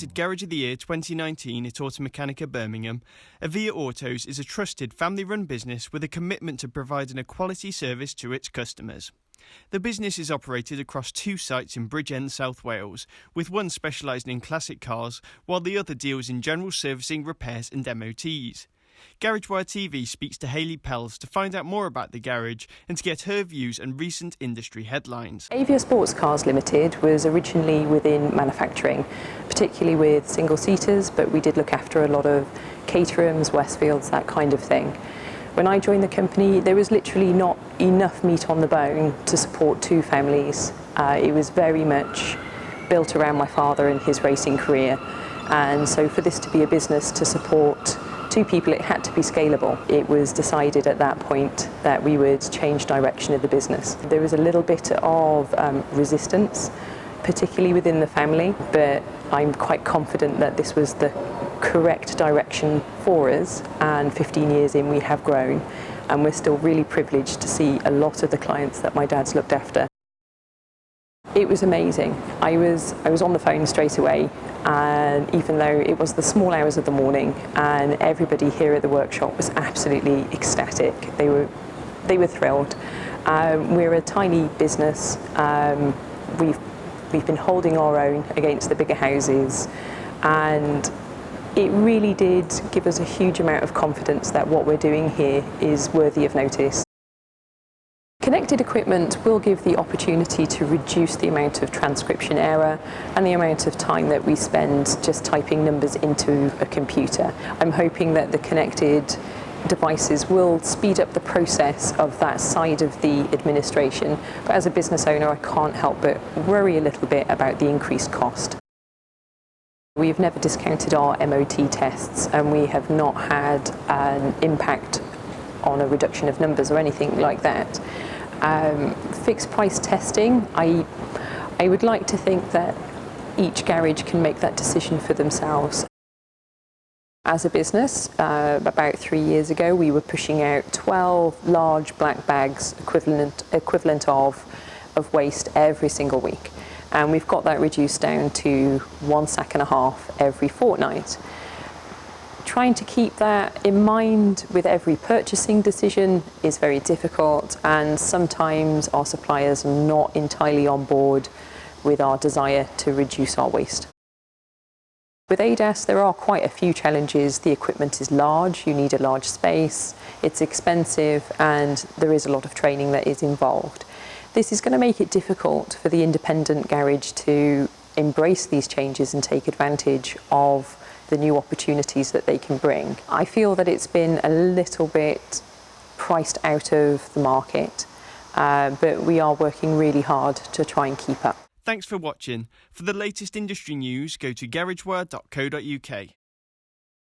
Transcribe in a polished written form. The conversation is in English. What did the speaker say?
Voted Garage of the Year 2019 at Automechanika Birmingham, Avia Autos is a trusted family-run business with a commitment to providing a quality service to its customers. The business is operated across 2 sites in Bridgend, South Wales, with one specialising in classic cars, while the other deals in general servicing, repairs and MOTs. GWTV speaks to Hayley Pells to find out more about the garage and to get her views on recent industry headlines. Avia Sports Cars Limited was originally within manufacturing, particularly with single-seaters, but we did look after a lot of Caterhams, Westfields, that kind of thing. When I joined the company, there was literally not enough meat on the bone to support 2 families. It was very much built around my father and his racing career, and so for this to be a business to support 2 people, it had to be scalable. It was decided at that point that we would change direction of the business. There was a little bit of resistance, particularly within the family, but I'm quite confident that this was the correct direction for us, and 15 years in we have grown, and we're still really privileged to see a lot of the clients that my dad's looked after. It was amazing. I was on the phone straight away, and even though it was the small hours of the morning and everybody here at the workshop was absolutely ecstatic, they were thrilled. We're a tiny business. We've been holding our own against the bigger houses, and it really did give us a huge amount of confidence that what we're doing here is worthy of notice. Connected equipment will give the opportunity to reduce the amount of transcription error and the amount of time that we spend just typing numbers into a computer. I'm hoping that the connected devices will speed up the process of that side of the administration, but as a business owner I can't help but worry a little bit about the increased cost. We've never discounted our MOT tests, and we have not had an impact on a reduction of numbers or anything like that. Fixed price testing, I would like to think that each garage can make that decision for themselves. As a business, about 3 years ago, we were pushing out 12 large black bags equivalent of waste every single week, and we've got that reduced down to 1.5 sacks every fortnight. Trying to keep that in mind with every purchasing decision is very difficult, and sometimes our suppliers are not entirely on board with our desire to reduce our waste. With ADAS, there are quite a few challenges. The equipment is large, you need a large space, it's expensive, and there is a lot of training that is involved. This is going to make it difficult for the independent garage to embrace these changes and take advantage of the new opportunities that they can bring. I feel that it's been a little bit priced out of the market, but we are working really hard to try and keep up. Thanks for watching. For the latest industry news, go to garagewire.co.uk.